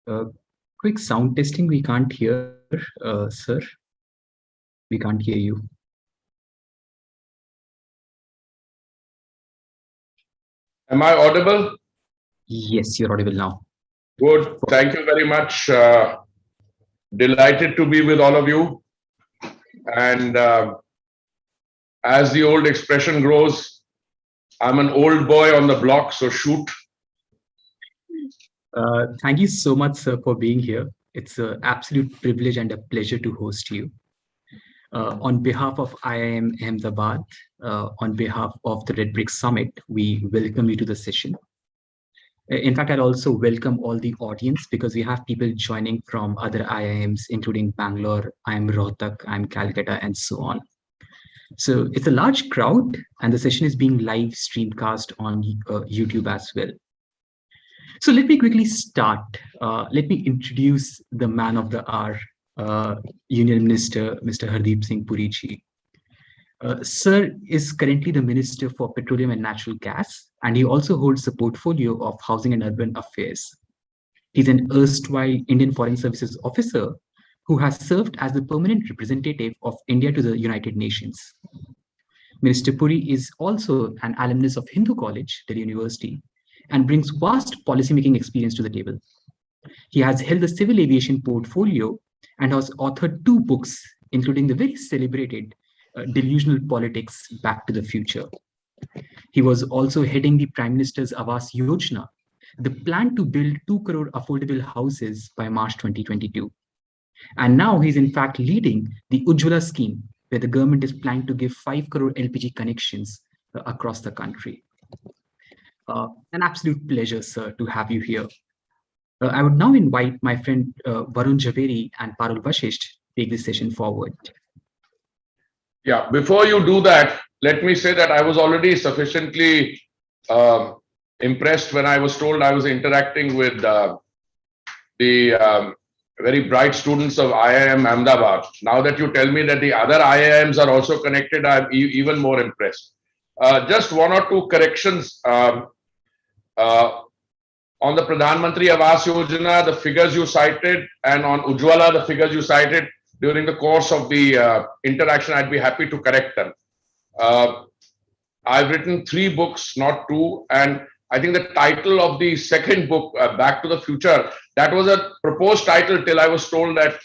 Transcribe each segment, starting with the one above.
Uh, Quick sound testing. We can't hear, sir. We can't hear you. Am I audible? Yes, you're audible now. Good. Thank you very much. Delighted to be with all of you. And as the old expression goes, I'm an old boy on the block, so shoot. Thank you so much, sir, for being here. It's an absolute privilege and a pleasure to host you. On behalf of IIM Ahmedabad, on behalf of the Red Brick Summit, we welcome you to the session. In fact, I'd also welcome all the audience because we have people joining from other IIMs, including Bangalore, IIM Rohtak, IIM Calcutta, and so on. So it's a large crowd, and the session is being live streamcast on YouTube as well. So let me quickly start. Let me introduce the man of the hour, Union Minister, Mr. Hardeep Singh Puri ji. Sir is currently the Minister for Petroleum and Natural Gas, and he also holds a portfolio of Housing and Urban Affairs. He's an erstwhile Indian Foreign Services officer who has served as the permanent representative of India to the United Nations. Minister Puri is also an alumnus of Hindu College, Delhi University, and brings vast policymaking experience to the table. He has held the Civil Aviation portfolio and has authored 2 books, including the very celebrated Delusional Politics, Back to the Future. He was also heading the Prime Minister's Awas Yojana, the plan to build 2 crore affordable houses by March 2022. And now he's in fact leading the Ujjwala scheme, where the government is planning to give 5 crore LPG connections across the country. An absolute pleasure, sir, to have you here. I would now invite my friend Varun Javeri and Parul Vashisht to take this session forward. Yeah, before you do that, let me say that I was already sufficiently impressed when I was told I was interacting with the very bright students of IIM Ahmedabad. Now that you tell me that the other IIMs are also connected, I'm even more impressed. Just 1 or 2 corrections. On the Pradhan Mantri Awas Yojana, the figures you cited, and on Ujjwala, the figures you cited, during the course of the interaction, I'd be happy to correct them. I've written 3 books, not 2, and I think the title of the second book, Back to the Future, that was a proposed title till I was told that,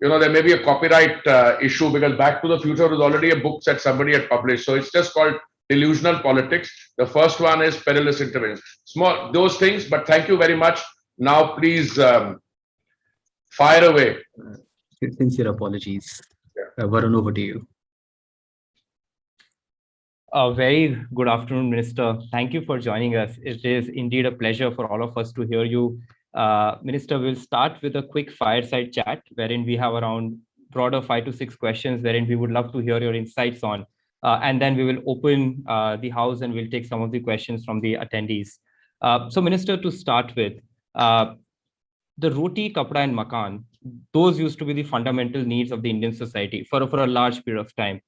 you know, there may be a copyright issue because Back to the Future was already a book that somebody had published. So it's just called Delusional Politics. The first one is Perilous Intervention. Small, those things, but thank you very much. Now, please fire away. Sincere apologies. Varun, over to you. A very good afternoon, Minister. Thank you for joining us. It is indeed a pleasure for all of us to hear you. Minister, we'll start with a quick fireside chat wherein we have around broader 5 to 6 questions wherein we would love to hear your insights on. And then we will open the house and we'll take some of the questions from the attendees. So, Minister, to start with, the roti, kapda, and makan, those used to be the fundamental needs of the Indian society for a large period of time.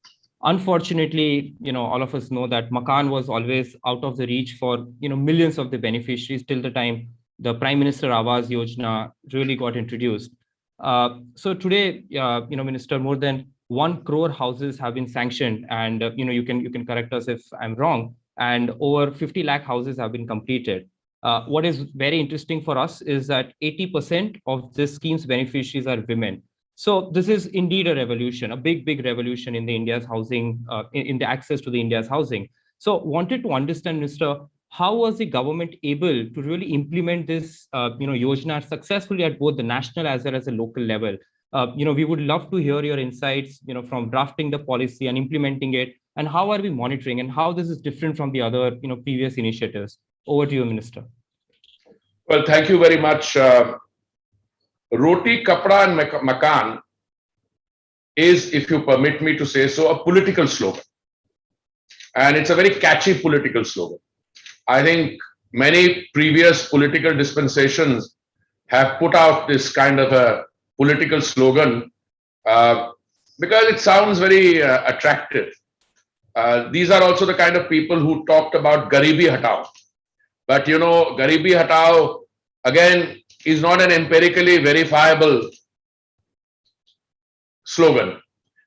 Unfortunately, you know, all of us know that makan was always out of the reach for, you know, millions of the beneficiaries till the time the Prime Minister Awas Yojana really got introduced. So today, you know, Minister, more than 1 crore houses have been sanctioned, and you know, you can correct us if I'm wrong, and over 50 lakh houses have been completed. What is very interesting for us is that 80% of this scheme's beneficiaries are women. So this is indeed a revolution, a big revolution in the India's housing, in the access to the India's housing. So wanted to understand, Mr., how was the government able to really implement this, you know, Yojana successfully at both the national as well as the local level? You know, we would love to hear your insights, you know, from drafting the policy and implementing it, and how are we monitoring and how this is different from the other, you know, previous initiatives. Over to you, Minister. Well, thank you very much. Roti, kapda, and makan is, if you permit me to say so, a political slogan. And it's a very catchy political slogan. I think many previous political dispensations have put out this kind of a political slogan because it sounds very attractive. These are also the kind of people who talked about Garibi Hatao. But you know, Garibi Hatao, again, is not an empirically verifiable slogan.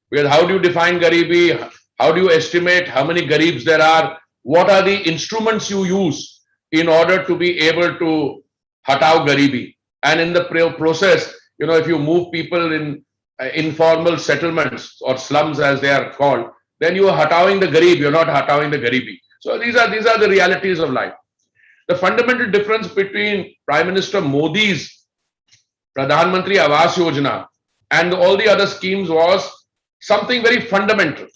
Because how do you define Garibi? How do you estimate how many Garibs there are? What are the instruments you use in order to be able to hatao Garibi? And in the process, if you move people in informal settlements or slums as they are called, then you are hataoing the Garib, you're not hataoing the Garibi. So these are the realities of life. The fundamental difference between Prime Minister Modi's Pradhan Mantri Awas Yojana and all the other schemes was something very fundamental.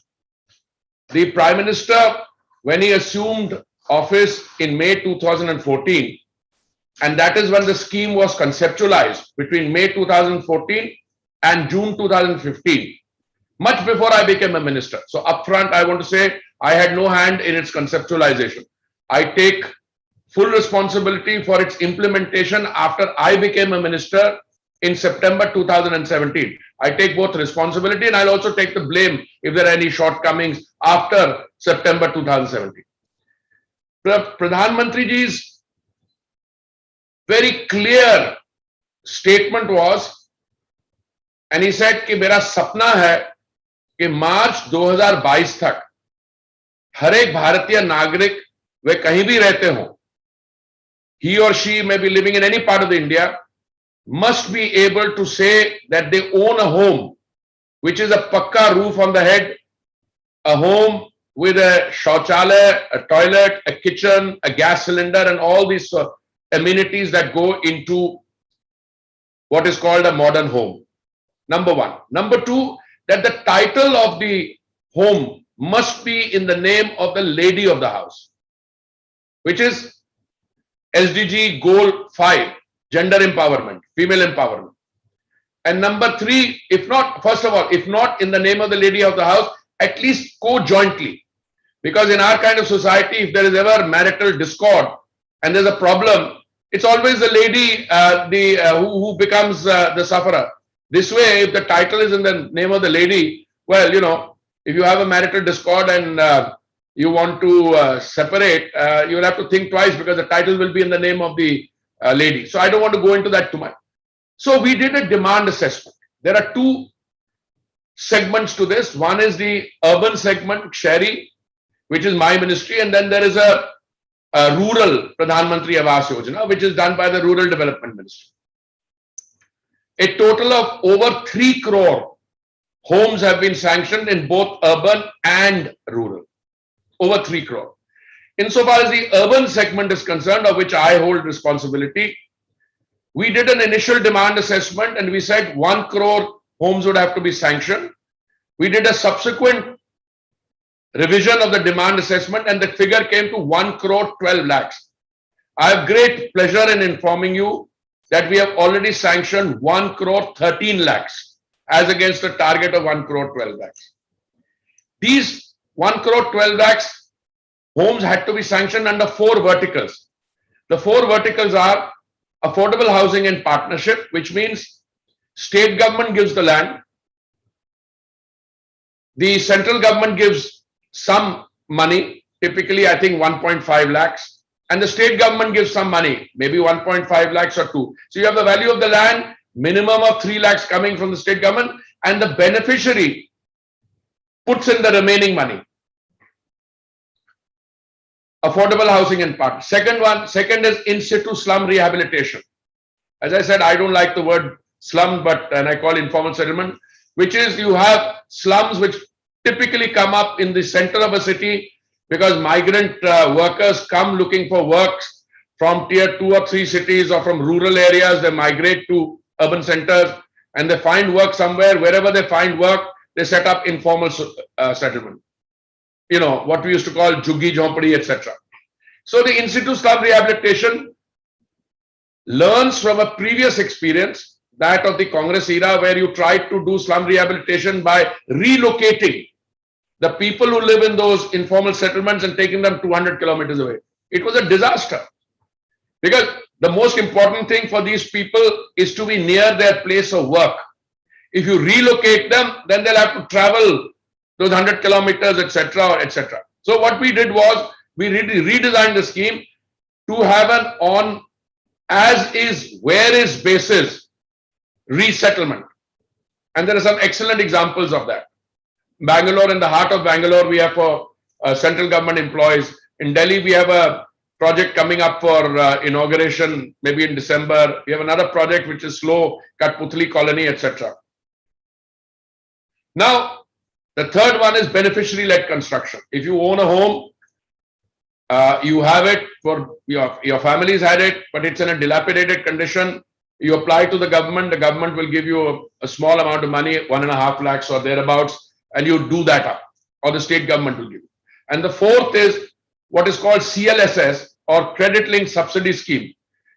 The Prime Minister, when he assumed office in May 2014, and that is when the scheme was conceptualized between May 2014 and June 2015, much before I became a minister. So upfront, I want to say I had no hand in its conceptualization. I take full responsibility for its implementation after I became a minister in September 2017. I take both responsibility and I'll also take the blame if there are any shortcomings after September 2017. Pradhan Mantri ji's very clear statement was, and he said कि मेरा सपना है कि मार्च 2022 तक हर एक भारतीय नागरिक वे कहीं भी रहते हों, he or she may be living in any part of India, must be able to say that they own a home which is a pakka roof on the head, a home with a shauchalaya, a toilet, a kitchen, a gas cylinder, and all these amenities that go into what is called a modern home. Number one. Number two, that the title of the home must be in the name of the lady of the house, which is SDG Goal 5, gender empowerment, female empowerment. And number three, if not, first of all, if not in the name of the lady of the house, at least co-jointly. Because in our kind of society, if there is ever marital discord and there's a problem, it's always the lady who becomes the sufferer. This way, if the title is in the name of the lady, well, if you have a marital discord and you want to separate, you'll have to think twice because the title will be in the name of the lady. So I don't want to go into that too much. So we did a demand assessment. There are two segments to this. One is the urban segment, Shahri, which is my ministry, and then there is a rural Pradhan Mantri Awas Yojana, which is done by the Rural Development Ministry. A total of over 3 crore homes have been sanctioned in both urban and rural. Over 3 crore. Insofar as the urban segment is concerned, of which I hold responsibility, we did an initial demand assessment and we said 1 crore homes would have to be sanctioned. We did a subsequent revision of the demand assessment and the figure came to 1 crore 12 lakhs. I have great pleasure in informing you that we have already sanctioned 1 crore 13 lakhs as against a target of 1 crore 12 lakhs. These 1 crore 12 lakhs homes had to be sanctioned under 4 verticals. The 4 verticals are affordable housing in partnership, which means state government gives the land, the central government gives some money, typically I think 1.5 lakhs, and the state government gives some money, maybe 1.5 lakhs or 2. So you have the value of the land, minimum of 3 lakhs coming from the state government, and the beneficiary puts in the remaining money. Affordable housing and part. Second is in situ slum rehabilitation. As I said, I don't like the word slum, and I call informal settlement, which is you have slums which typically come up in the center of a city because migrant workers come looking for work from tier 2 or 3 cities or from rural areas. They migrate to urban centers and they find work somewhere. Wherever they find work, they set up informal settlement. What we used to call juggi, jhompadi, etc. So the in situ slum rehabilitation learns from a previous experience, that of the Congress era, where you tried to do slum rehabilitation by relocating the people who live in those informal settlements and taking them 200 kilometers away. It was a disaster because the most important thing for these people is to be near their place of work. If you relocate them, then they'll have to travel those 100 kilometers, etc., etc. So what we did was we redesigned the scheme to have an as is, where is basis resettlement. And there are some excellent examples of that. Bangalore, in the heart of Bangalore, we have for central government employees. In Delhi, we have a project coming up for inauguration, maybe in December. We have another project which is slow, Katputli Colony, etc. Now, the third one is beneficiary-led construction. If you own a home, you have it for your family's had it, but it's in a dilapidated condition. You apply to the government will give you a small amount of money, 1.5 lakhs or thereabouts, and you do that up, or the state government will give you. And the fourth is what is called CLSS, or Credit Linked Subsidy Scheme,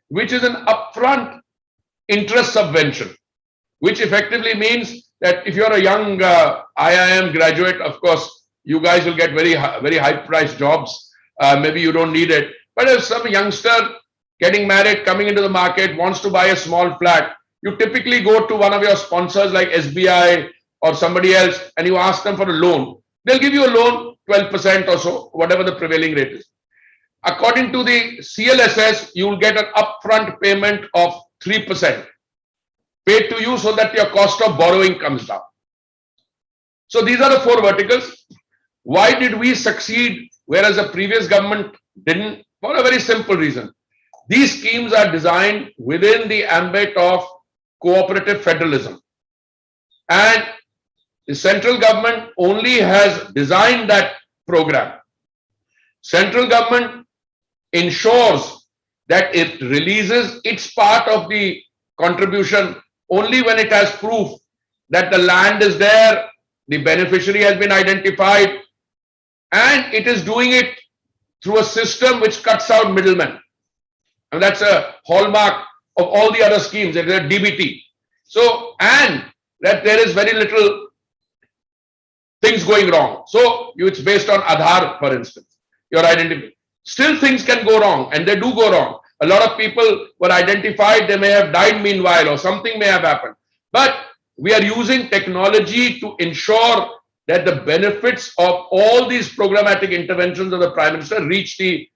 which is an upfront interest subvention, which effectively means that if you're a young IIM graduate, of course, you guys will get very high-priced jobs. Maybe you don't need it. But if some youngster getting married, coming into the market, wants to buy a small flat, you typically go to one of your sponsors like SBI or somebody else, and you ask them for a loan. They'll give you a loan, 12% or so, whatever the prevailing rate is. According to the CLSS, you will get an upfront payment of 3% paid to you so that your cost of borrowing comes down. So these are the four verticals. Why did we succeed whereas the previous government didn't? For a very simple reason. These schemes are designed within the ambit of cooperative federalism. And the central government only has designed that program. Central government ensures that it releases its part of the contribution only when it has proof that the land is there, the beneficiary has been identified, and it is doing it through a system which cuts out middlemen. And that's a hallmark of all the other schemes, that they're DBT. So, and that there is very little things going wrong. So, it's based on Aadhaar, for instance, your identity. Still things can go wrong, and they do go wrong. A lot of people were identified, they may have died meanwhile, or something may have happened. But we are using technology to ensure that the benefits of all these programmatic interventions of the Prime Minister reach the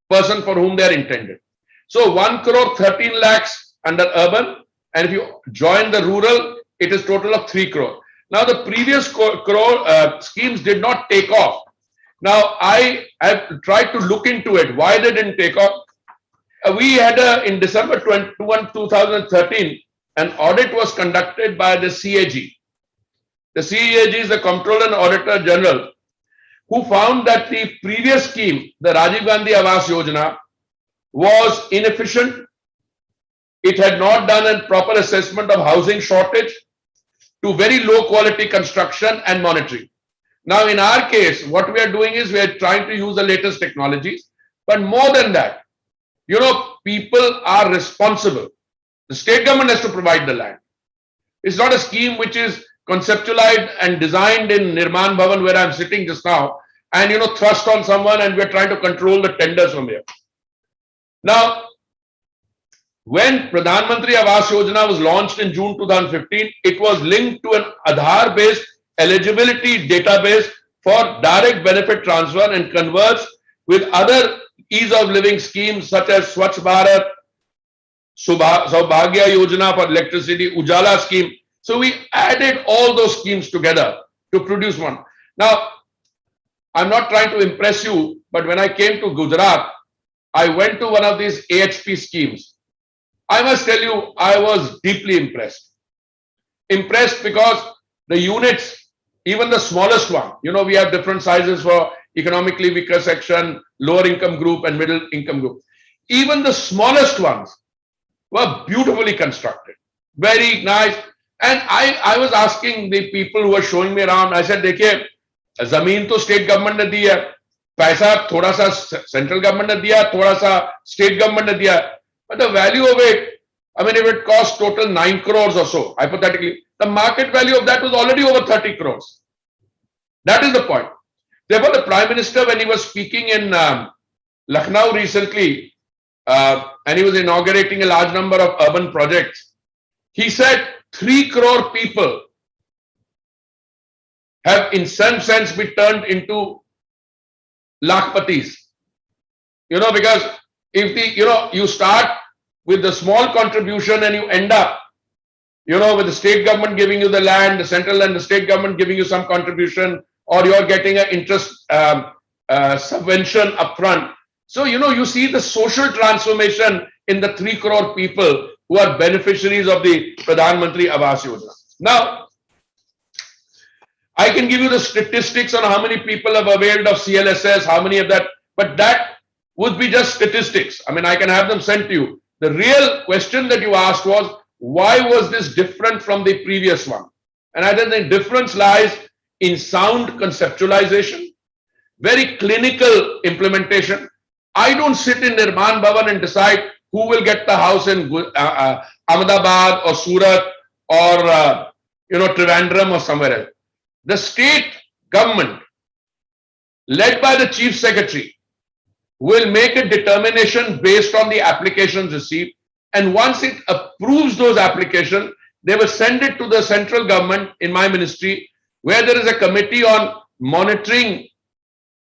person for whom they are intended. So 1 crore 13 lakhs under urban, and if you join the rural, it is total of 3 crore. Now the previous schemes did not take off. Now I have tried to look into it, why they didn't take off. We had in December 2013, an audit was conducted by the CAG. The CAG is the Comptroller and Auditor General, who found that the previous scheme, the Rajiv Gandhi Awas Yojana, was inefficient. It had not done a proper assessment of housing shortage to very low quality construction and monitoring. Now, in our case, what we are doing is we are trying to use the latest technologies, but more than that, you know, people are responsible. The state government has to provide the land. It's not a scheme which is conceptualized and designed in Nirman Bhavan, where I'm sitting just now, and, you know, thrust on someone, and we're trying to control the tenders from here. Now, when Pradhan Mantri Awas Yojana was launched in June 2015, it was linked to an Aadhaar-based eligibility database for direct benefit transfer and converts with other ease of living schemes such as Swachh Bharat, Saubhagya Yojana for electricity, Ujala scheme. So we added all those schemes together to produce one. Now, I'm not trying to impress you, but when I came to Gujarat, I went to one of these AHP schemes. I must tell you, I was deeply impressed. Impressed because the units, even the smallest one, you know, we have different sizes for economically weaker section, lower income group, and middle income group. Even the smallest ones were beautifully constructed, very nice. And I was asking the people who were showing me around, I said, देखिए, जमीन तो state government ने दी है, पैसा थोड़ा सा central government ने दिया, थोड़ा सा state government ने दिया, but the value of it, I mean, if it cost total 9 crores or so, hypothetically, the market value of that was already over 30 crores. That is the point. Therefore, the Prime Minister, when he was speaking in Lucknow recently, and he was inaugurating a large number of urban projects, he said 3 crore people have in some sense been turned into lakhpatis. You know, because if the, you know, you start with the small contribution, and you end up, with the state government giving you the land, the central and the state government giving you some contribution, or you're getting an interest subvention upfront. So, you see the social transformation in the 3 crore people who are beneficiaries of the Pradhan Mantri Awas Yojana. Now, I can give you the statistics on how many people have availed of CLSS, how many of that, but that would be just statistics. I mean, I can have them sent to you. The real question that you asked was, why was this different from the previous one? And I think the difference lies in sound conceptualization, very clinical implementation. I don't sit in Nirman Bhavan and decide who will get the house in Ahmedabad or Surat or Trivandrum or somewhere else. The state government, led by the chief secretary, will make a determination based on the applications received. And once it approves those applications, they will send it to the central government in my ministry, where there is a committee on monitoring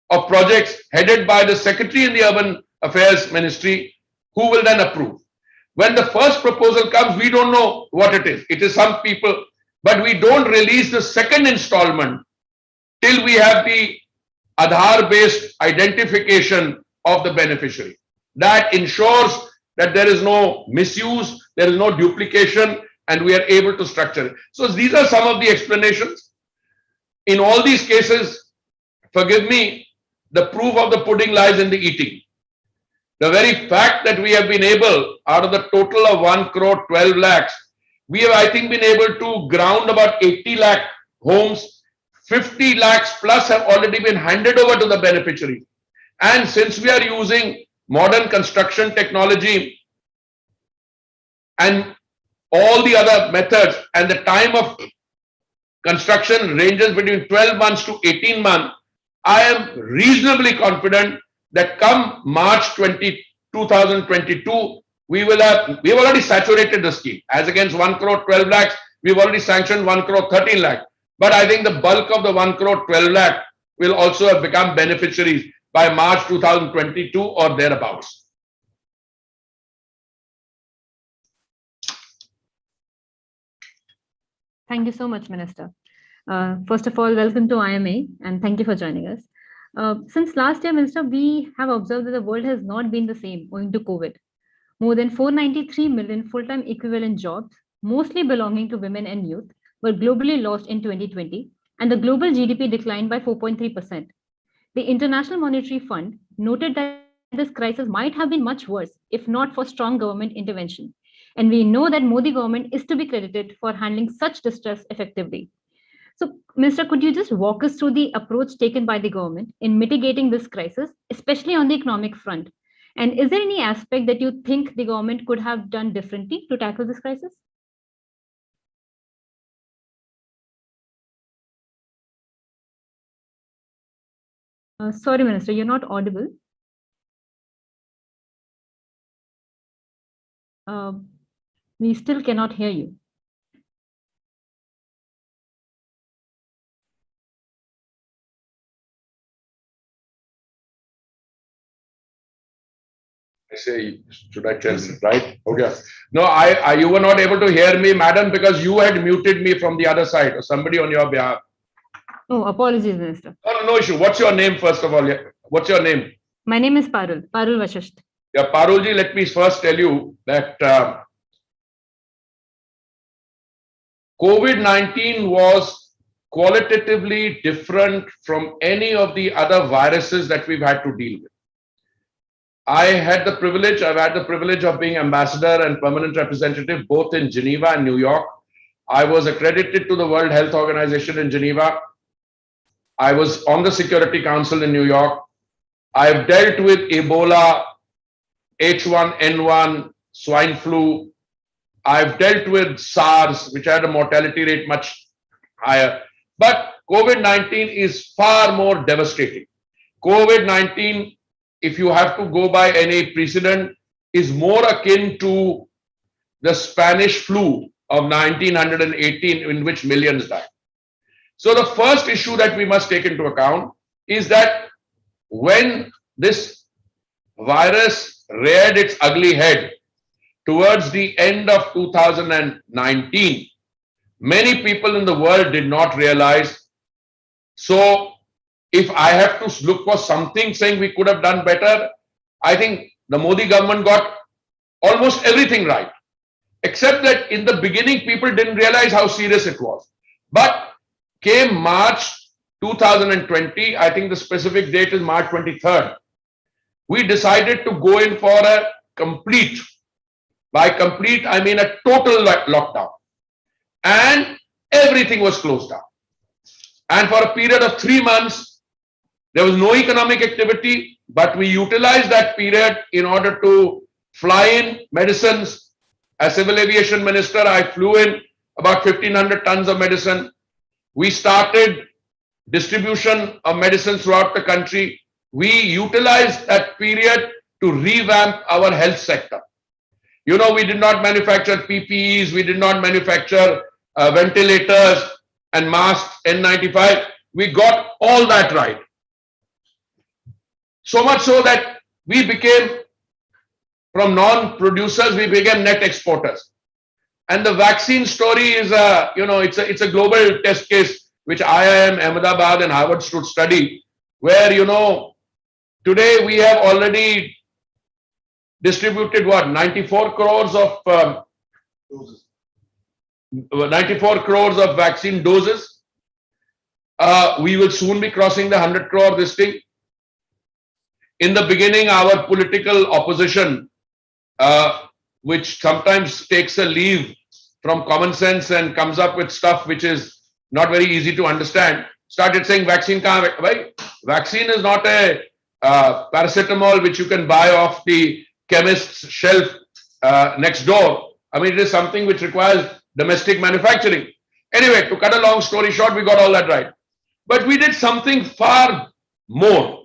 of projects headed by the secretary in the Urban Affairs Ministry, who will then approve. When the first proposal comes, we don't know what it is. It is some people, but we don't release the second installment till we have the Aadhaar-based identification of the beneficiary. That ensures that there is no misuse, there is no duplication, and we are able to structure it. So these are some of the explanations. In all these cases, forgive me, the proof of the pudding lies in the eating. The very fact that we have been able, out of the total of 1 crore 12 lakhs, we have, I think, been able to ground about 80 lakh homes. 50 lakhs plus have already been handed over to the beneficiary. And since we are using modern construction technology and all the other methods, and the time of construction ranges between 12 months to 18 months, I am reasonably confident that come March 2022, we have already saturated the scheme. As against 1 crore 12 lakhs, we've already sanctioned 1 crore 13 lakh. But I think the bulk of the 1 crore 12 lakh will also have become beneficiaries by March 2022 or thereabouts. Thank you so much, Minister. First of all, welcome to IMA and thank you for joining us. Since last year, Minister, we have observed that the world has not been the same owing to COVID. More than 493 million full-time equivalent jobs, mostly belonging to women and youth, were globally lost in 2020, and the global GDP declined by 4.3%. The International Monetary Fund noted that this crisis might have been much worse if not for strong government intervention. And we know that Modi government is to be credited for handling such distress effectively. So, Minister, could you just walk us through the approach taken by the government in mitigating this crisis, especially on the economic front? And is there any aspect that you think the government could have done differently to tackle this crisis? Sorry, Minister, you're not audible. We still cannot hear you. I say, should I tell you, right? Okay. No, you were not able to hear me, madam, because you had muted me from the other side, or somebody on your behalf. Oh, apologies, Minister. No issue. What's your name, first of all? What's your name? My name is Parul Vashisht. Yeah, Parulji, let me first tell you that COVID-19 was qualitatively different from any of the other viruses that we've had to deal with. I've had the privilege of being ambassador and permanent representative both in Geneva and New York. I was accredited to the World Health Organization in Geneva. I was on the Security Council in New York. I've dealt with Ebola, H1N1, swine flu. I've dealt with SARS, which had a mortality rate much higher. But COVID-19 is far more devastating. COVID-19, if you have to go by any precedent, is more akin to the Spanish flu of 1918, in which millions died. So the first issue that we must take into account is that when this virus reared its ugly head, towards the end of 2019, many people in the world did not realize. So if I have to look for something saying we could have done better, I think the Modi government got almost everything right, except that in the beginning, people didn't realize how serious it was. But came March 2020, I think the specific date is March 23rd, we decided to go in for a complete, by complete, I mean a total lockdown. And everything was closed down. And for a period of 3 months, there was no economic activity, but we utilized that period in order to fly in medicines. As Civil Aviation Minister, I flew in about 1,500 tons of medicine. We started distribution of medicine throughout the country. We utilized that period to revamp our health sector. You know, we did not manufacture PPEs, we did not manufacture ventilators and masks, N95. We got all that right. So much so that we became, from non-producers, we became net exporters. And the vaccine story is it's a global test case which IIM, Ahmedabad and Harvard should study, where, today we have already distributed what, 94 crores of 94 crores of vaccine doses. We will soon be crossing the 100 crore this thing. In the beginning, our political opposition, which sometimes takes a leave from common sense and comes up with stuff which is not very easy to understand, started saying vaccine kahan hai? Bhai, vaccine is not a paracetamol which you can buy off the chemist's shelf next door. I mean, it is something which requires domestic manufacturing. Anyway, to cut a long story short, we got all that right. But we did something far more.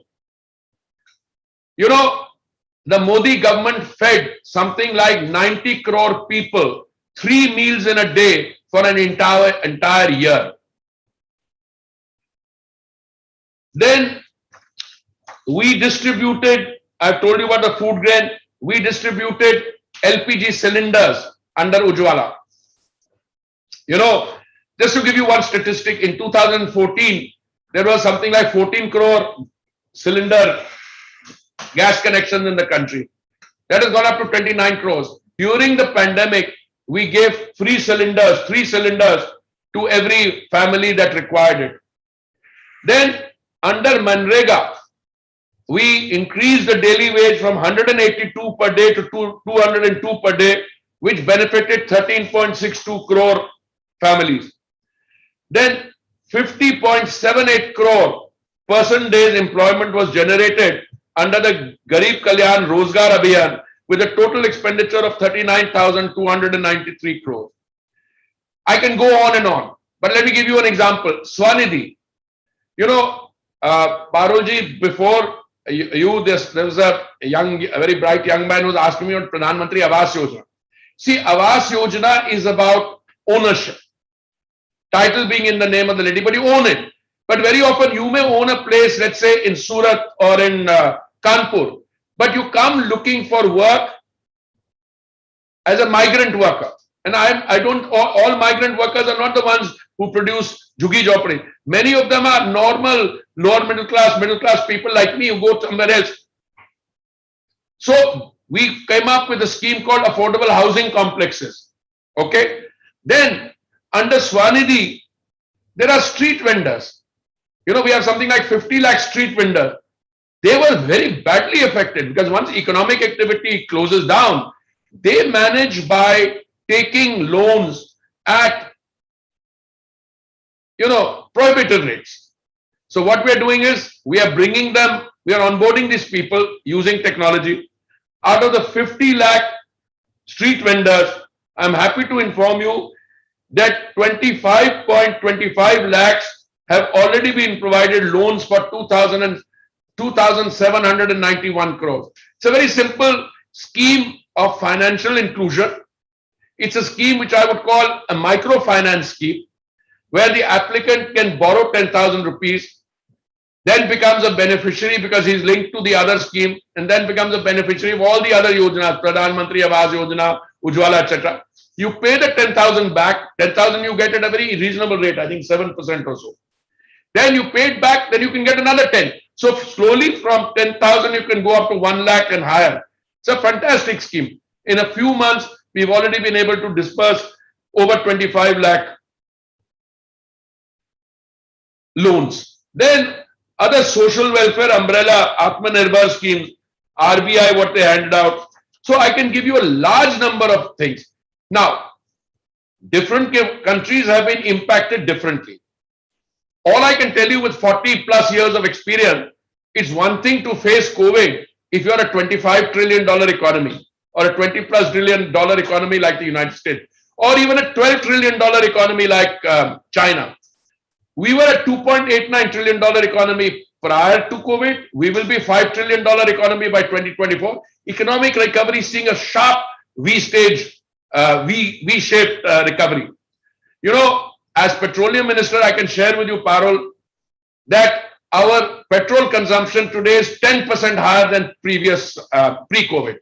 The Modi government fed something like 90 crore people 3 meals in a day for an entire year. Then we distributed, I've told you about the food grain, we distributed LPG cylinders under Ujjwala. Just to give you one statistic, in 2014, there was something like 14 crore cylinder gas connections in the country. That has gone up to 29 crores. During the pandemic, we gave free cylinders, 3 cylinders to every family that required it. Then under Manrega, we increased the daily wage from 182 per day to 202 per day, which benefited 13.62 crore families. Then 50.78 crore person days employment was generated under the Garib Kalyan Rozgar Abhiyan with a total expenditure of 39,293 crores. I can go on and on, but let me give you an example. Swanidhi. Parulji, before there was a very bright young man who was asking me on Pradhan Mantri Awas Yojana. See, Awas Yojana is about ownership. Title being in the name of the lady, but you own it. But very often you may own a place, let's say in Surat or in Kanpur, but you come looking for work as a migrant worker. And all migrant workers are not the ones who produce jhuggi jhopdi. Many of them are normal, lower middle class people like me who go somewhere else. So we came up with a scheme called affordable housing complexes. Okay. Then under Swanidhi, there are street vendors. We have something like 50 lakh street vendors. They were very badly affected because once economic activity closes down, they manage by taking loans at, prohibitive rates. So what we are doing is we are onboarding these people using technology. Out of the 50 lakh street vendors, I'm happy to inform you that 25.25 lakhs have already been provided loans for 2,791 crores. It's a very simple scheme of financial inclusion. It's a scheme which I would call a microfinance scheme, where the applicant can borrow 10,000 rupees. then becomes a beneficiary because he's linked to the other scheme, and then becomes a beneficiary of all the other yojanas, Pradhan Mantri Awas Yojana, Ujwala, etc. You pay the 10,000 back, 10,000 you get at a very reasonable rate, I think 7% or so. Then you pay it back, then you can get another 10. So slowly from 10,000 you can go up to 1 lakh and higher. It's a fantastic scheme. In a few months, we've already been able to disperse over 25 lakh loans. Then other social welfare umbrella, Atmanirbhar schemes, RBI, what they handed out. So I can give you a large number of things. Now, different countries have been impacted differently. All I can tell you with 40 plus years of experience, it's one thing to face COVID if you're a $25 trillion economy or a $20 plus trillion economy like the United States, or even a $12 trillion economy like China. We were a $2.89 trillion economy prior to COVID. We will be a $5 trillion economy by 2024. Economic recovery seeing a sharp V-shaped recovery. You know, as petroleum minister, I can share with you, Parul, that our petrol consumption today is 10% higher than previous pre-COVID.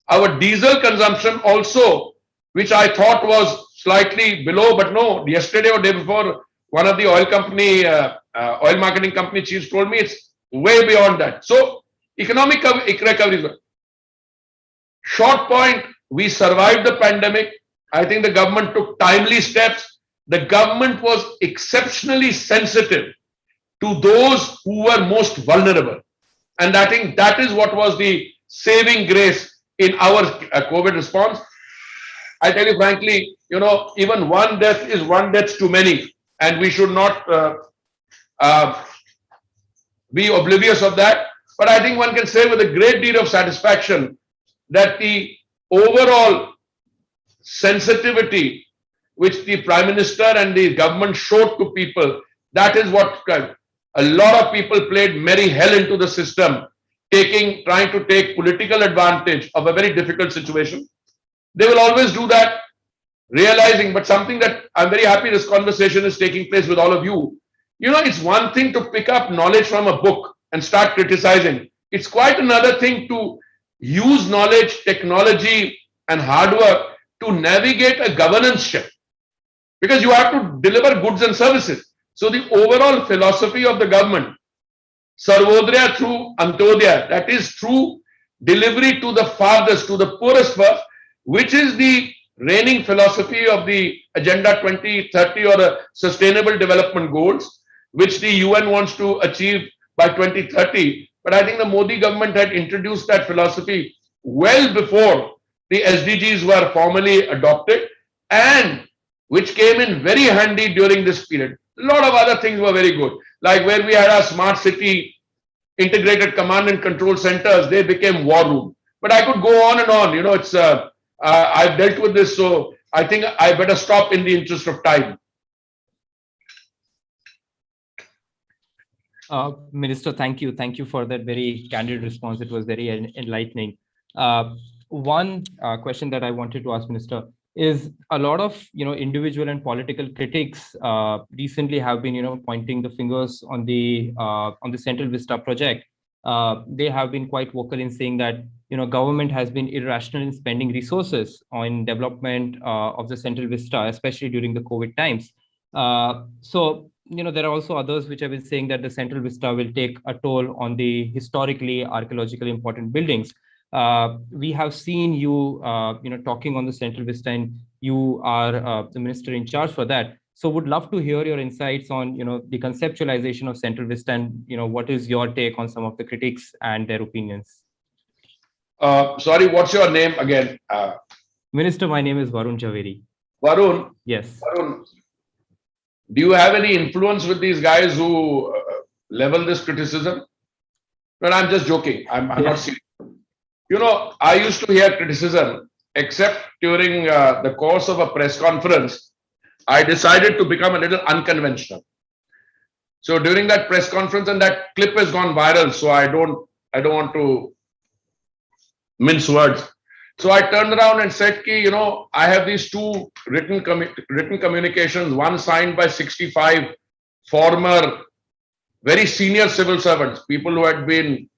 Our diesel consumption also, which I thought was slightly below, but no, yesterday or day before, one of the oil marketing company chiefs told me it's way beyond that. So economic recovery is good. Short point, we survived the pandemic. I think the government took timely steps. The government was exceptionally sensitive to those who were most vulnerable. And I think that is what was the saving grace in our COVID response. I tell you frankly, you know, even one death is one death too many. And we should not be oblivious of that. But I think one can say with a great deal of satisfaction that the overall sensitivity which the Prime Minister and the government showed to people, that is what a lot of people played merry hell into the system, trying to take political advantage of a very difficult situation. They will always do that, realizing, but something that I'm very happy this conversation is taking place with all of you. You know, it's one thing to pick up knowledge from a book and start criticizing. It's quite another thing to use knowledge, technology, and hard work to navigate a governance shift. Because you have to deliver goods and services. So the overall philosophy of the government, Sarvodaya through Antodaya, that is through delivery to the farthest, to the poorest first, which is the reigning philosophy of the Agenda 2030 or the Sustainable Development Goals, which the UN wants to achieve by 2030. But I think the Modi government had introduced that philosophy well before the SDGs were formally adopted, and which came in very handy during this period. A lot of other things were very good, like where we had our smart city integrated command and control centers, they became war room. But I could go on and on. You know, it's I've dealt with this, so I think I better stop in the interest of time. Minister, thank you. Thank you for that very candid response. It was very enlightening. One question that I wanted to ask, Minister, is a lot of individual and political critics recently have been pointing the fingers on the Central Vista project. They have been quite vocal in saying that government has been irrational in spending resources on development of the Central Vista, especially during the COVID times. So there are also others which have been saying that the Central Vista will take a toll on the historically archaeologically important buildings. We have seen you, talking on the Central Vista, and you are the minister in charge for that. So would love to hear your insights on, the conceptualization of Central Vista, and, what is your take on some of the critics and their opinions? Sorry, what's your name again? Minister, my name is Varun Javeri. Varun? Yes. Varun, do you have any influence with these guys who level this criticism? No, I'm just joking. I'm not serious. I used to hear criticism, except during the course of a press conference. I decided to become a little unconventional. So during that press conference, and that clip has gone viral, so I don't want to mince words. So I turned around and said, I have these two written communications, one signed by 65 former very senior civil servants, people who had been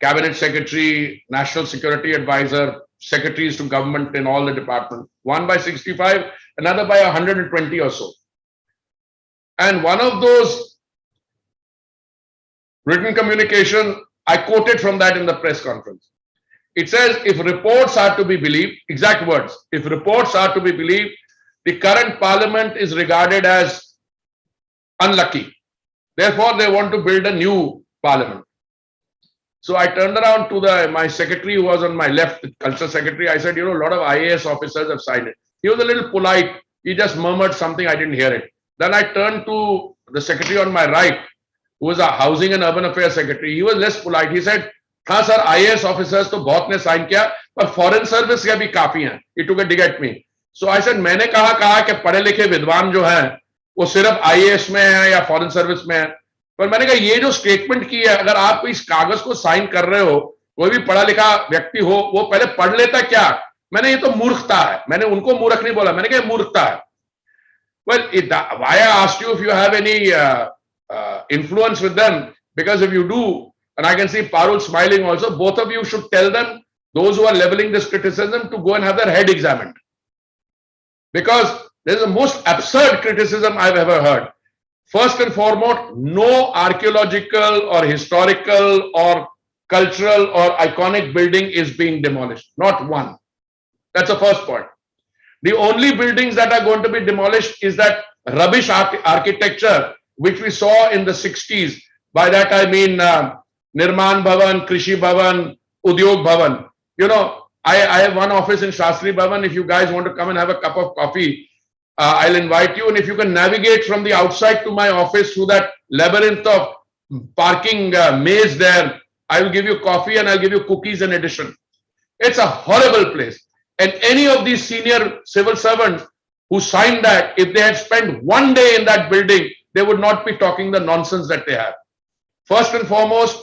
cabinet secretary, national security advisor, secretaries to government in all the departments. One by 65, another by 120 or so. And one of those written communication, I quoted from that in the press conference. It says, if reports are to be believed, exact words, if reports are to be believed, the current parliament is regarded as unlucky. Therefore, they want to build a new parliament. So I turned around to my secretary who was on my left, the culture secretary. I said, a lot of IAS officers have signed it. He was a little polite. He just murmured something. I didn't hear it. Then I turned to the secretary on my right, who was a housing and urban affairs secretary. He was less polite. He said, हाँ sir, IAS officers तो बहुत ने sign किया, पर foreign service के भी काफी हैं. He took a dig at me. So I said, मैंने कहा कि पढ़े लिखे विद्वान जो हैं, वो सिर्फ IAS में है या foreign service में है. पर मैंने कहा ये जो स्टेटमेंट की है, अगर आप इस कागज को साइन कर रहे हो, कोई भी पढ़ा लिखा व्यक्ति हो, वो पहले पढ़ लेता क्या? मैंने ये तो मूर्खता है. मैंने उनको मूर्ख नहीं बोला, मैंने कहा मूर्खता है. Well, why I asked you if you have any influence with them, because if you do, and I can see Parul smiling also, both of you should tell them, those who are leveling this criticism, to go and have their head examined. Because there is the most absurd criticism I've ever heard. First and foremost, no archaeological or historical or cultural or iconic building is being demolished. Not one. That's the first point. The only buildings that are going to be demolished is that rubbish architecture which we saw in the 60s. By that I mean Nirman Bhavan, Krishi Bhavan, Udyog Bhavan. I have one office in Shastri Bhavan. If you guys want to come and have a cup of coffee, I'll invite you. And if you can navigate from the outside to my office through that labyrinth of parking maze there, I will give you coffee and I'll give you cookies in addition. It's a horrible place. And any of these senior civil servants who signed that, if they had spent one day in that building, they would not be talking the nonsense that they have. First and foremost,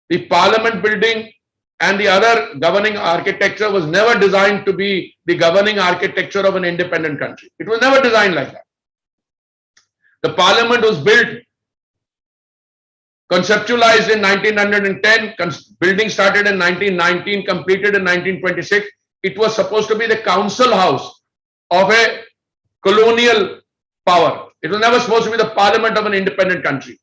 the parliament building and the other governing architecture was never designed to be the governing architecture of an independent country. It was never designed like that. The parliament was built, conceptualized in 1910, building started in 1919, completed in 1926. It was supposed to be the council house of a colonial power. It was never supposed to be the parliament of an independent country.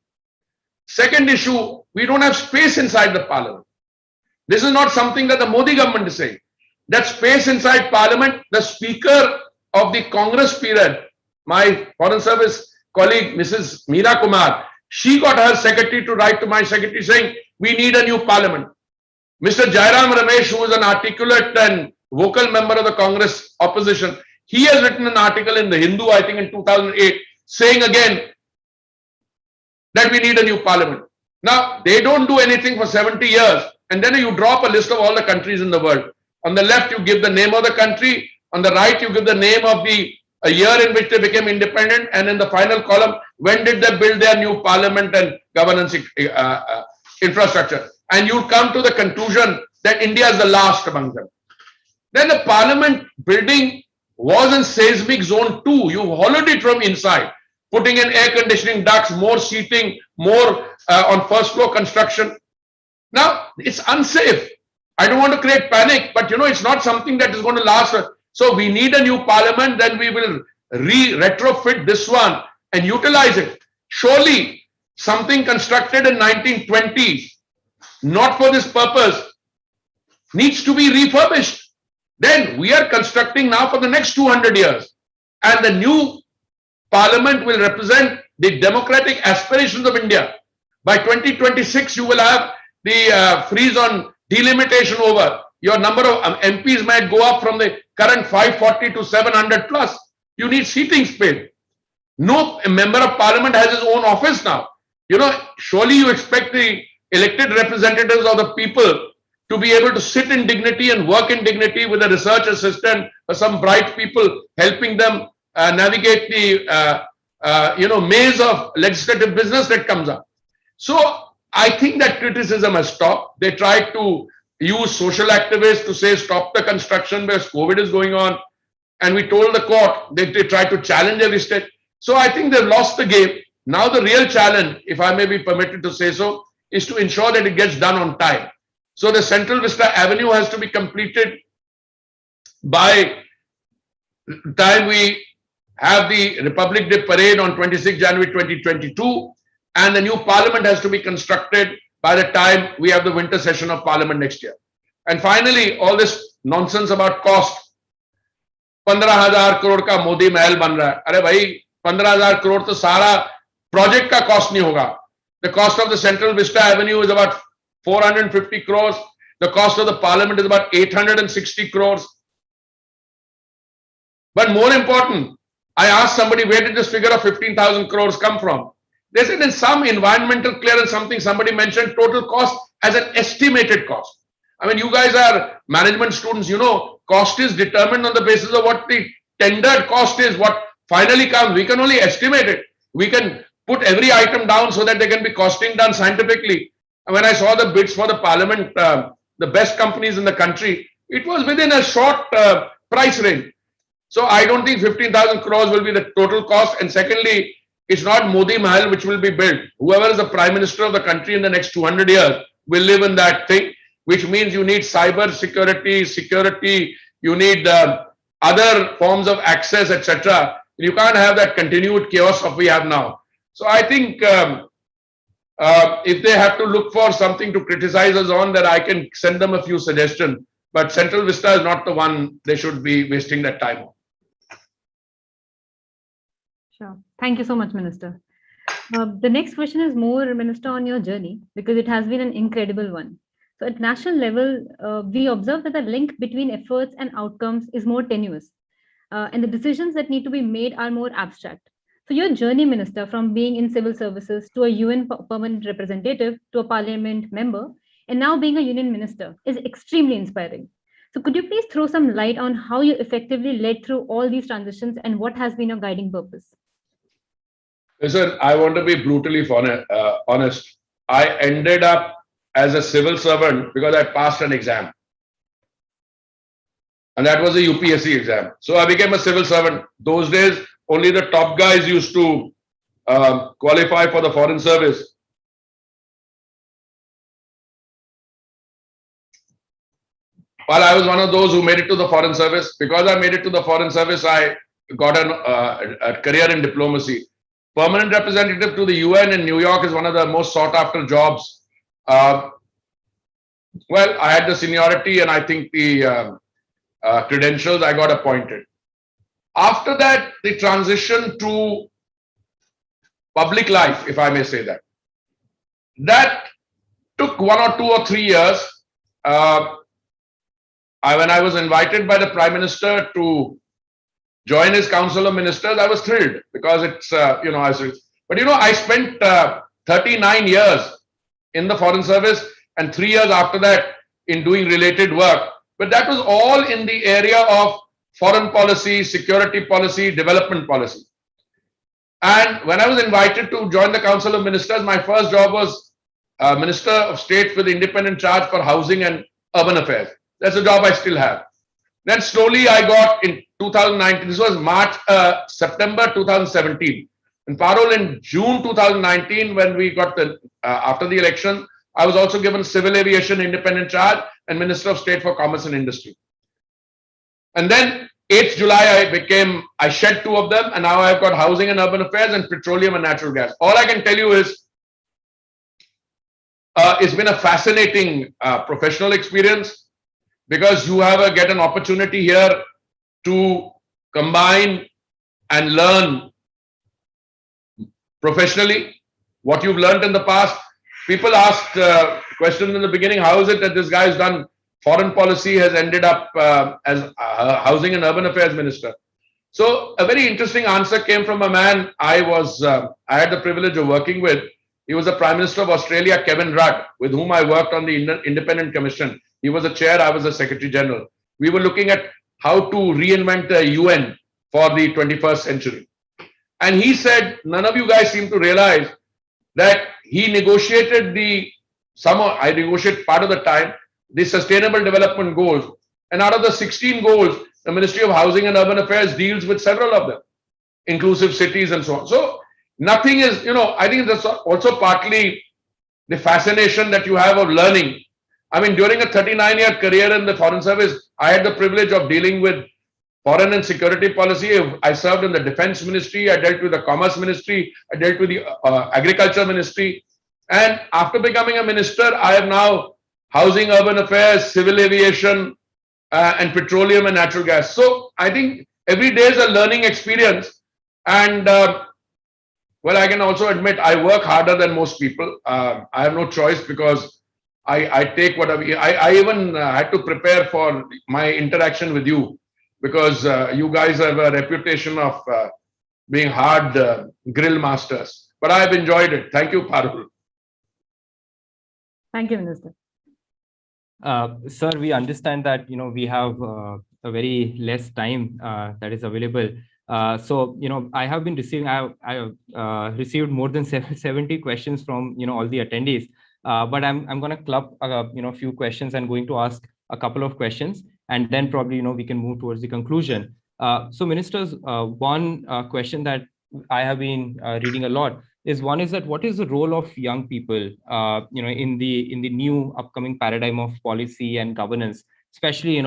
Second issue, we don't have space inside the parliament. This is not something that the Modi government is saying. That space inside parliament, the speaker of the Congress period, my foreign service colleague, Mrs. Meera Kumar, she got her secretary to write to my secretary saying, we need a new parliament. Mr. Jairam Ramesh, who is an articulate and vocal member of the Congress opposition, he has written an article in the Hindu, I think in 2008, saying again that we need a new parliament. Now, they don't do anything for 70 years, and then you drop a list of all the countries in the world. On the left, you give the name of the country. On the right, you give the name of the year in which they became independent. And in the final column, when did they build their new parliament and governance infrastructure? And you come to the conclusion that India is the last among them. Then the parliament building was in seismic zone 2. You hollowed it from inside, putting in air conditioning ducts, more seating, more on first floor construction. Now, it's unsafe. I don't want to create panic, but it's not something that is going to last. So we need a new parliament, then we will retrofit this one and utilize it. Surely something constructed in 1920s, not for this purpose, needs to be refurbished. Then we are constructing now for the next 200 years. And the new parliament will represent the democratic aspirations of India. By 2026, you will have the freeze on delimitation over. Your number of MPs might go up from the current 540 to 700 plus. You need seating space. No member of parliament has his own office now. Surely you expect the elected representatives of the people to be able to sit in dignity and work in dignity with a research assistant or some bright people helping them navigate the maze of legislative business that comes up. So I think that criticism has stopped. They tried to use social activists to say stop the construction because COVID is going on. And we told the court that they tried to challenge every step. So I think they've lost the game. Now the real challenge, if I may be permitted to say so, is to ensure that it gets done on time. So the Central Vista Avenue has to be completed by the time we have the Republic Day parade on 26 January 2022, and the new parliament has to be constructed by the time we have the winter session of parliament next year. And finally, all this nonsense about cost. 15,000 crore का मोदी महल बन रहा है. अरे भाई 15,000 crore तो सारा project का cost नहीं होगा. The cost of the Central Vista Avenue is about 450 crores. The cost of the parliament is about 860 crores. But more important, I asked somebody, where did this figure of 15,000 crores come from? They said in some environmental clearance, somebody mentioned total cost as an estimated cost. I mean, you guys are management students, you know, cost is determined on the basis of what the tendered cost is, what finally comes. We can only estimate it. We can put every item down so that there can be costing done scientifically. And when I saw the bids for the parliament, the best companies in the country, it was within a short price range. So I don't think 15,000 crores will be the total cost. And secondly, it's not Modi Mahal which will be built. Whoever is the prime minister of the country in the next 200 years will live in that thing, which means you need cyber security, you need other forms of access, etc. You can't have that continued chaos of we have now. So I think if they have to look for something to criticize us on, that I can send them a few suggestions. But Central Vista is not the one they should be wasting that time on. Sure. Thank you so much, Minister. The next question is more, Minister, on your journey, because it has been an incredible one. So at national level, we observe that the link between efforts and outcomes is more tenuous, and the decisions that need to be made are more abstract. So your journey, Minister, from being in civil services to a UN permanent representative to a parliament member, and now being a union minister, is extremely inspiring. So could you please throw some light on how you effectively led through all these transitions and what has been your guiding purpose? Listen, I want to be brutally honest. I ended up as a civil servant because I passed an exam. And that was a UPSC exam. So I became a civil servant. Those days, only the top guys used to qualify for the foreign service. Well, I was one of those who made it to the foreign service. Because I made it to the foreign service, I got a career in diplomacy. Permanent representative to the UN in New York is one of the most sought after jobs. Well, I had the seniority and I think the credentials, I got appointed. After that, the transition to public life, if I may say that, that took 1 or 2 or 3 years. When I was invited by the Prime Minister to join his Council of Ministers, I was thrilled because it's, I spent 39 years in the Foreign Service and 3 years after that in doing related work. But that was all in the area of foreign policy, security policy, development policy. And when I was invited to join the Council of Ministers, my first job was Minister of State with independent charge for housing and urban affairs. That's a job I still have. Then slowly I got in 2019, this was September 2017. In Parole in June 2019, when we got after the election, I was also given Civil Aviation independent charge and Minister of State for Commerce and Industry. And then 8th July, I shed 2 of them, and now I've got Housing and Urban Affairs and Petroleum and Natural Gas. All I can tell you is, it's been a fascinating professional experience because you get an opportunity here to combine and learn professionally what you've learned in the past. People asked questions in the beginning, how is it that this guy has done foreign policy, has ended up as Housing and Urban Affairs Minister? So a very interesting answer came from a man I had the privilege of working with. He was the Prime Minister of Australia, Kevin Rudd, with whom I worked on the Independent Commission. He was the chair, I was the Secretary General. We were looking at how to reinvent the UN for the 21st century. And he said, none of you guys seem to realize that he negotiated I negotiate part of the time, the Sustainable Development Goals. And out of the 16 goals, the Ministry of Housing and Urban Affairs deals with several of them, inclusive cities and so on. So nothing is, I think that's also partly the fascination that you have of learning. I mean, during a 39-year career in the Foreign Service, I had the privilege of dealing with foreign and security policy. I served in the Defense Ministry, I dealt with the Commerce Ministry, I dealt with the Agriculture Ministry. And after becoming a minister, I have now Housing, Urban Affairs, Civil Aviation, and Petroleum and Natural Gas. So I think every day is a learning experience. And well, I can also admit I work harder than most people. I have no choice because I take whatever. I even had to prepare for my interaction with you because you guys have a reputation of being hard grill masters. But I have enjoyed it. Thank you, Parul. Thank you, Minister. Sir, we understand that we have a very less time that is available. So I have been receiving. I have received more than 70 questions from all the attendees. But I'm going to club a few questions and going to ask a couple of questions, and then probably we can move towards the conclusion. So, ministers, one question that I have been reading a lot is that what is the role of young people in the new upcoming paradigm of policy and governance, especially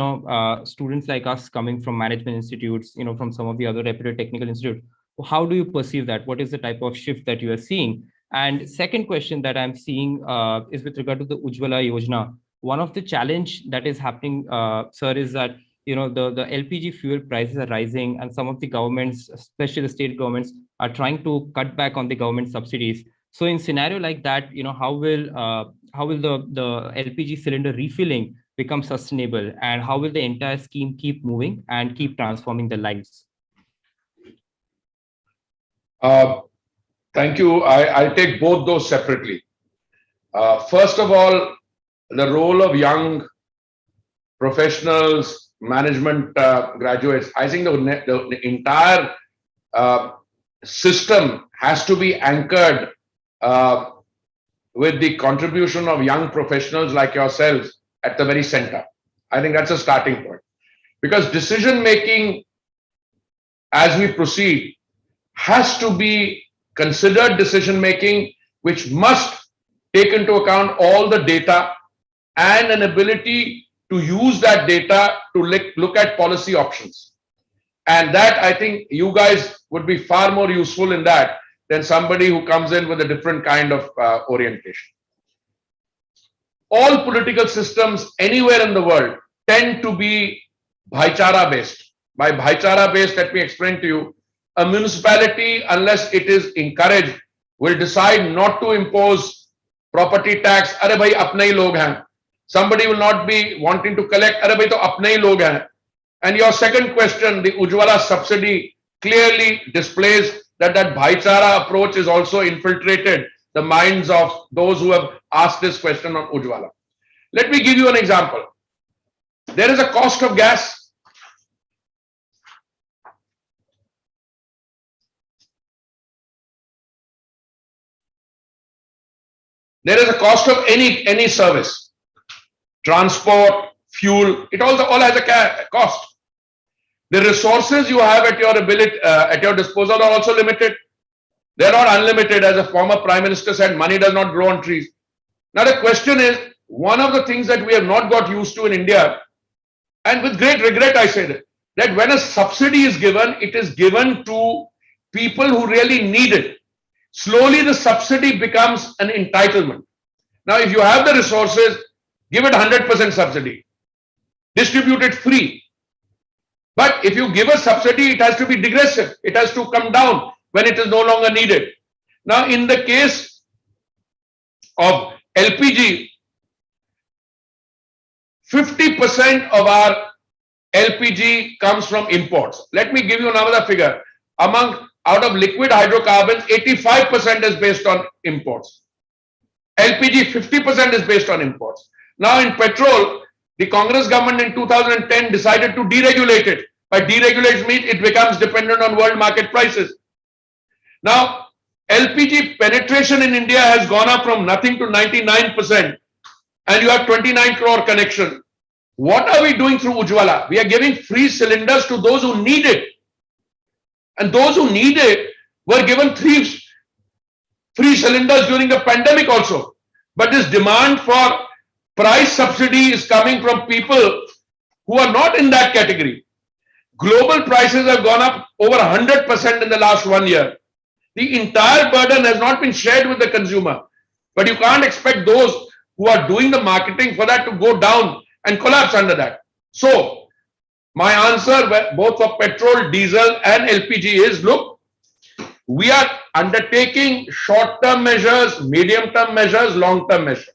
students like us coming from management institutes, from some of the other reputed technical institutes. How do you perceive that? What is the type of shift that you are seeing? And second question that I'm seeing is with regard to the Ujjwala Yojana. One of the challenge that is happening, sir, is that the LPG fuel prices are rising, and some of the governments, especially the state governments, are trying to cut back on the government subsidies. So in scenario like that, how will the LPG cylinder refilling become sustainable, and how will the entire scheme keep moving and keep transforming the lives? Thank you. I'll take both those separately. First of all, the role of young professionals, management graduates. I think the entire system has to be anchored with the contribution of young professionals like yourselves at the very center. I think that's a starting point. Because decision making as we proceed has to be considered decision making, which must take into account all the data and an ability to use that data to look at policy options. And that, I think you guys would be far more useful in that than somebody who comes in with a different kind of orientation. All political systems anywhere in the world tend to be bhaichara based. By bhaichara based, let me explain to you, a municipality, unless it is encouraged, will decide not to impose property tax. Arey bhai, apne hi log hain. Somebody will not be wanting to collect. Arey bhai, to apne hi log hain. And your second question, the Ujjwala subsidy, clearly displays that bhaichara approach is also infiltrated the minds of those who have asked this question on Ujjwala. Let me give you an example. There is a cost of gas. There is a cost of any service, transport, fuel. It all has a cost. The resources you have at your disposal are also limited. They are not unlimited. As a former Prime Minister said, money does not grow on trees. Now the question is, one of the things that we have not got used to in India, and with great regret I say that when a subsidy is given, it is given to people who really need it. Slowly the subsidy becomes an entitlement. Now if you have the resources, give it 100% subsidy. Distribute it free. But if you give a subsidy, it has to be digressive. It has to come down when it is no longer needed. Now in the case of LPG, 50% of our LPG comes from imports. Let me give you another figure. Out of liquid hydrocarbons, 85% is based on imports. LPG, 50% is based on imports. Now in petrol, the Congress government in 2010 decided to deregulate it. By deregulate means it becomes dependent on world market prices. Now, LPG penetration in India has gone up from nothing to 99%, and you have 29 crore connection. What are we doing through Ujjwala? We are giving free cylinders to those who need it. And those who need it were given free cylinders during the pandemic also. But this demand for price subsidy is coming from people who are not in that category. Global prices have gone up over 100% in the last 1 year. The entire burden has not been shared with the consumer. But you can't expect those who are doing the marketing for that to go down and collapse under that. So, my answer both for petrol, diesel and LPG is, look, we are undertaking short-term measures, medium-term measures, long-term measures.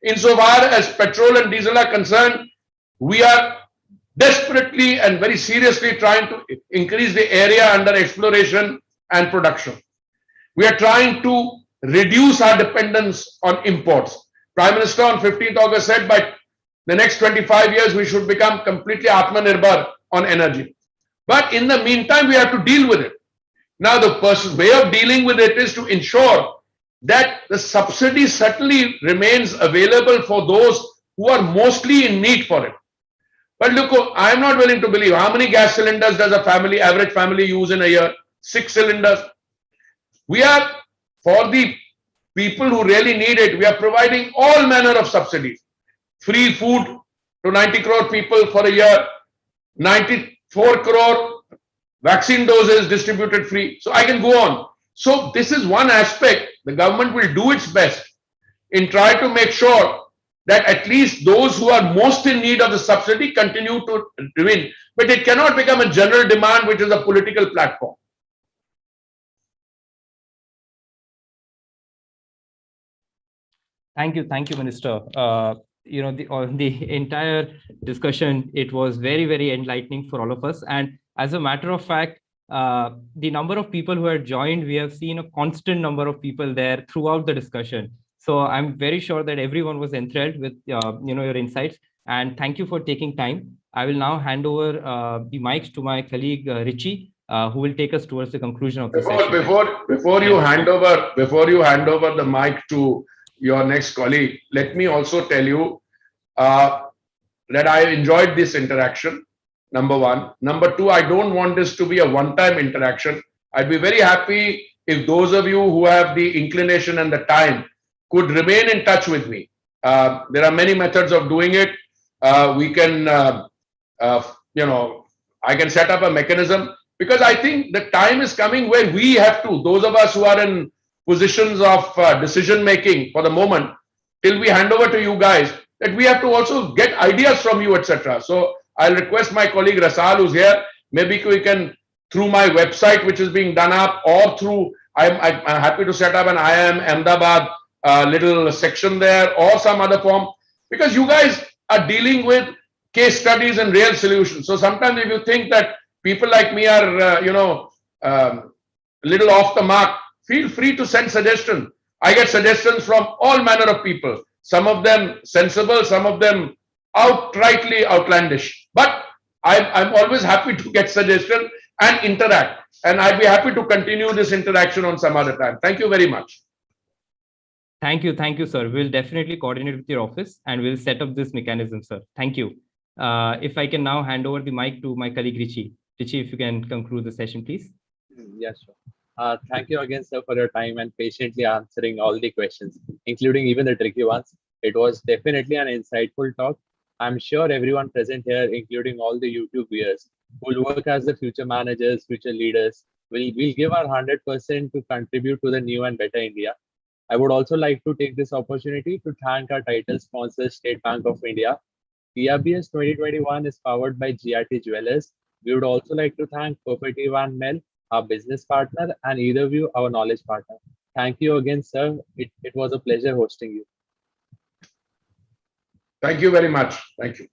Insofar as petrol and diesel are concerned, we are desperately and very seriously trying to increase the area under exploration and production. We are trying to reduce our dependence on imports. Prime Minister on 15th August said by the next 25 years we should become completely Atmanirbhar on energy. But in the meantime, we have to deal with it. Now, the way of dealing with it is to ensure that the subsidy certainly remains available for those who are mostly in need for it. But look, I am not willing to believe how many gas cylinders does a average family use in a year? 6 cylinders. We are, for the people who really need it, we are providing all manner of subsidies. Free food to 90 crore people for a year, 94 crore vaccine doses distributed free. So I can go on. So this is one aspect. The government will do its best in trying to make sure that at least those who are most in need of the subsidy continue to win. But it cannot become a general demand, which is a political platform. Thank you, Minister. The entire discussion, it was very, very enlightening for all of us. And as a matter of fact, the number of people who had joined, we have seen a constant number of people there throughout the discussion. So I'm very sure that everyone was enthralled with your insights. And thank you for taking time. I will now hand over the mic to my colleague Richie, who will take us towards the conclusion of the session. Before you hand over the mic to your next colleague, let me also tell you that I enjoyed this interaction, number one. Number two, I don't want this to be a one-time interaction. I'd be very happy if those of you who have the inclination and the time could remain in touch with me. There are many methods of doing it. We can, I can set up a mechanism, because I think the time is coming where we have to, those of us who are in positions of decision making for the moment, till we hand over to you guys, that we have to also get ideas from you, etc. So I'll request my colleague Rasal, who's here, maybe we can, through my website, which is being done up, or through, I'm happy to set up an IIM Ahmedabad little section there, or some other form, because you guys are dealing with case studies and real solutions. So sometimes if you think that people like me are, little off the mark, feel free to send suggestions. I get suggestions from all manner of people, some of them sensible, some of them outrightly outlandish. But I'm always happy to get suggestions and interact. And I'd be happy to continue this interaction on some other time. Thank you very much. Thank you, sir. We'll definitely coordinate with your office and we'll set up this mechanism, sir. Thank you. If I can now hand over the mic to my colleague Richie. Richie, if you can conclude the session, please. Yes, sure. Thank you again, sir, for your time and patiently answering all the questions, including even the tricky ones. It was definitely an insightful talk. I'm sure everyone present here, including all the YouTube viewers, who will work as the future managers, future leaders, will give our 100% to contribute to the new and better India. I would also like to take this opportunity to thank our title sponsor, State Bank of India. TRBS 2021 is powered by GRT Jewelers. We would also like to thank Property Van Mel, our business partner, and either of you, our knowledge partner. Thank you again, sir. It was a pleasure hosting you. Thank you very much. Thank you.